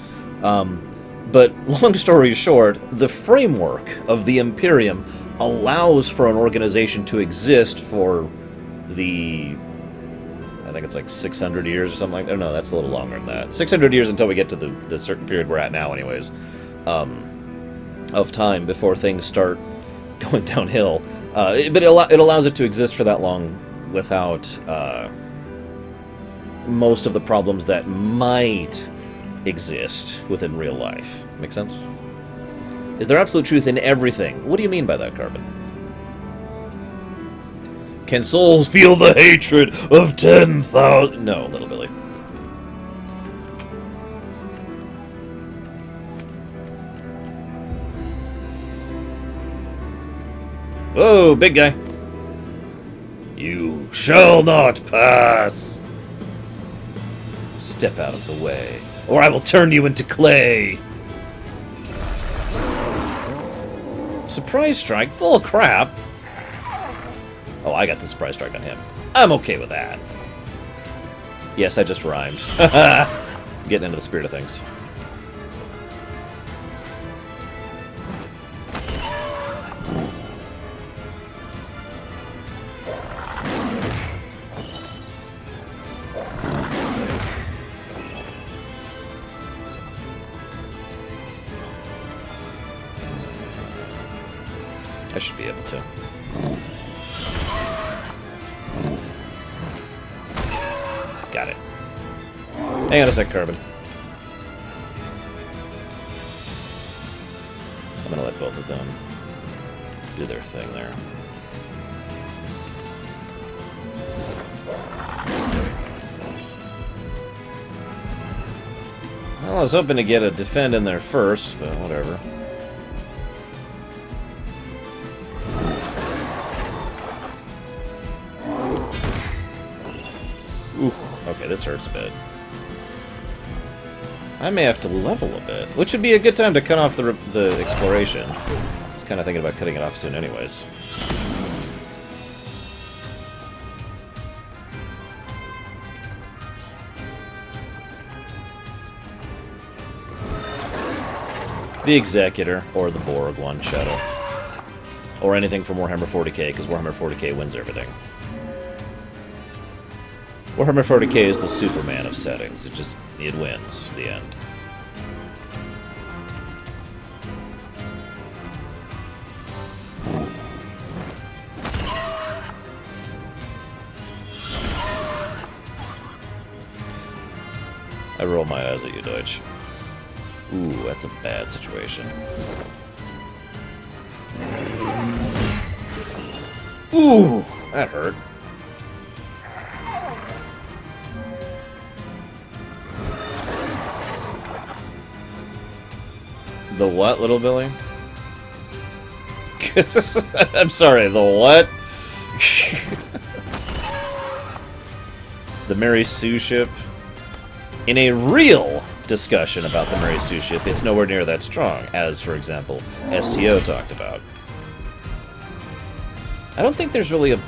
But long story short, the framework of the Imperium allows for an organization to exist for the... I think it's like 600 years or something like that. No, that's a little longer than that. 600 years until we get to the certain period we're at now, anyways, of time before things start going downhill. But it allows it to exist for that long without most of the problems that might exist within real life. Make sense? Is there absolute truth in everything? What do you mean by that, Carbon? Can souls feel the hatred of 10,000? No, little Billy. Whoa, big guy. You shall not pass. Step out of the way, or I will turn you into clay. Surprise strike? Bull crap. Oh, I got the surprise strike on him. I'm okay with that. Yes, I just rhymed. Getting into the spirit of things. I should be able to. Got it. Hang on a sec, Carbon. I'm gonna let both of them do their thing there. Well, I was hoping to get a defend in there first, but whatever. Oof. Okay, this hurts a bit. I may have to level a bit, which would be a good time to cut off the exploration. I was kind of thinking about cutting it off soon anyways. The Executor, or the Borg one, Shadow. Or anything from Warhammer 40k, because Warhammer 40k wins everything. Warhammer 40k is the Superman of settings. It wins, in the end. I roll my eyes at you, Deutsch. Ooh, that's a bad situation. Ooh, that hurt. The what, little Billy? I'm sorry, the what? The Mary Sue ship? In a real discussion about the Mary Sue ship, it's nowhere near that strong, as, for example, STO talked about. I don't think there's really a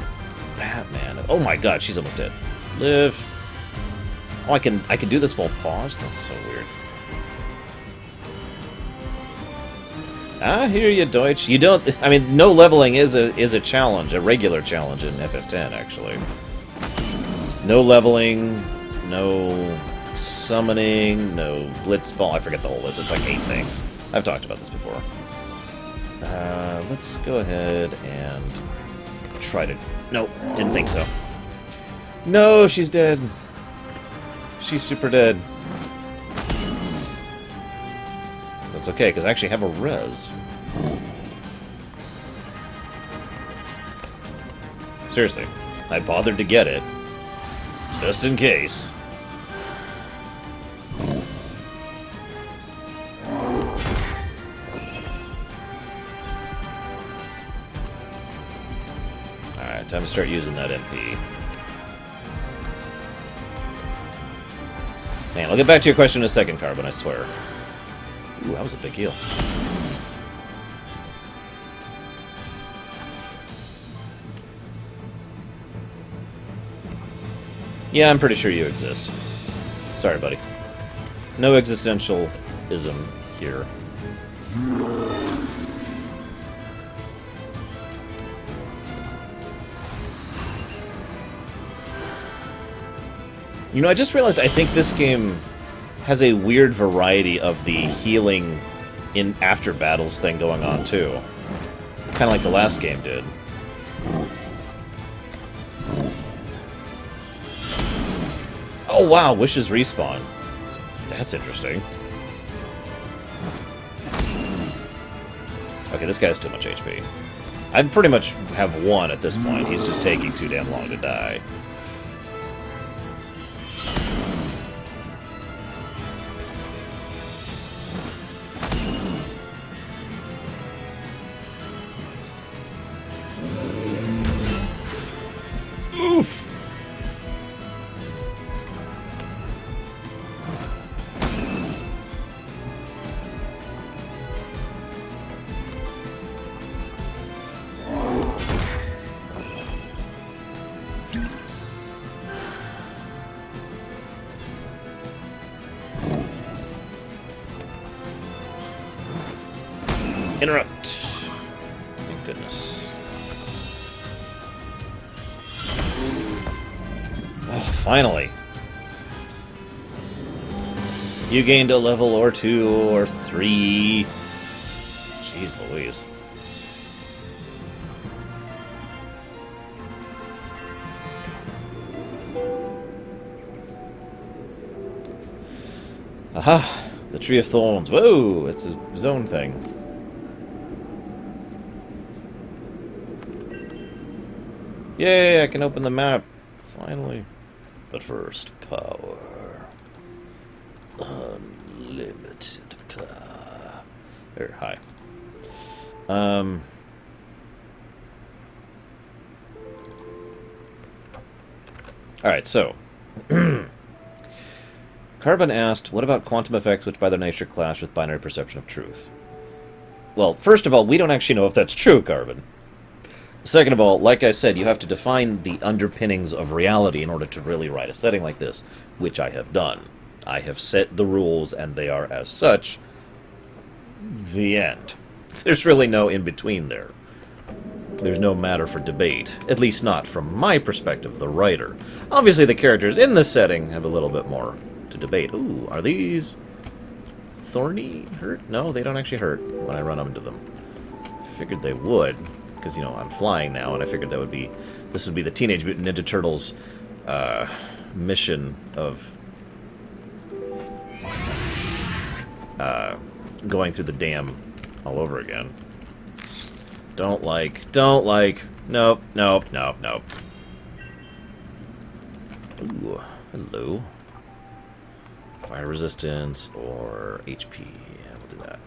Batman. Oh my god, she's almost dead. Live. Oh, I can do this while paused? That's so weird. I hear you, Deutsch. You don't... I mean, no leveling is a challenge, a regular challenge in FF10, actually. No leveling, no summoning, no blitzball. I forget the whole list. It's like 8 things. I've talked about this before. Let's go ahead and try to... Nope, didn't think so. No, she's dead. She's super dead. That's okay, because I actually have a res. Seriously, I bothered to get it. Just in case. Alright, time to start using that MP. Man, I'll get back to your question in a second, Carbon, I swear. Ooh, that was a big heal. Yeah, I'm pretty sure you exist. Sorry, buddy. No existentialism here. You know, I just realized I think this game has a weird variety of the healing in after battles thing going on, too. Kind of like the last game did. Oh, wow, Wishes respawn. That's interesting. Okay, this guy has too much HP. I pretty much have one at this point. He's just taking too damn long to die. Oof! Interrupt. Thank goodness. Oh, finally. You gained a level or 2 or 3. Jeez Louise. Aha! The Tree of Thorns. Whoa! It's a zone thing. Yay, I can open the map. Finally. But first, power. Unlimited power. There, hi. Alright, so. Carbon asked, what about quantum effects which by their nature clash with binary perception of truth? Well, first of all, we don't actually know if that's true, Carbon. Second of all, like I said, you have to define the underpinnings of reality in order to really write a setting like this, which I have done. I have set the rules, and they are as such. The end. There's really no in-between there. There's no matter for debate, at least not from my perspective, the writer. Obviously, the characters in this setting have a little bit more to debate. Ooh, are these thorny? Hurt? No, they don't actually hurt when I run into them. I figured they would. Because, you know, I'm flying now, and I figured this would be the Teenage Mutant Ninja Turtles mission of going through the dam all over again. Don't like, nope, nope, nope, nope. Ooh, hello. Fire resistance or HP, yeah, we'll do that.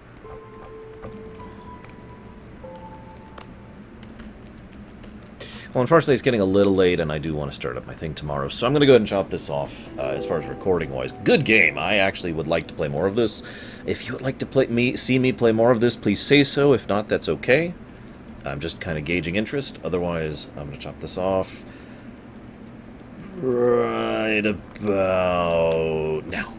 Well, unfortunately, it's getting a little late, and I do want to start up my thing tomorrow, so I'm going to go ahead and chop this off as far as recording-wise. Good game. I actually would like to play more of this. If you would like to see me play more of this, please say so. If not, that's okay. I'm just kind of gauging interest. Otherwise, I'm going to chop this off right about now.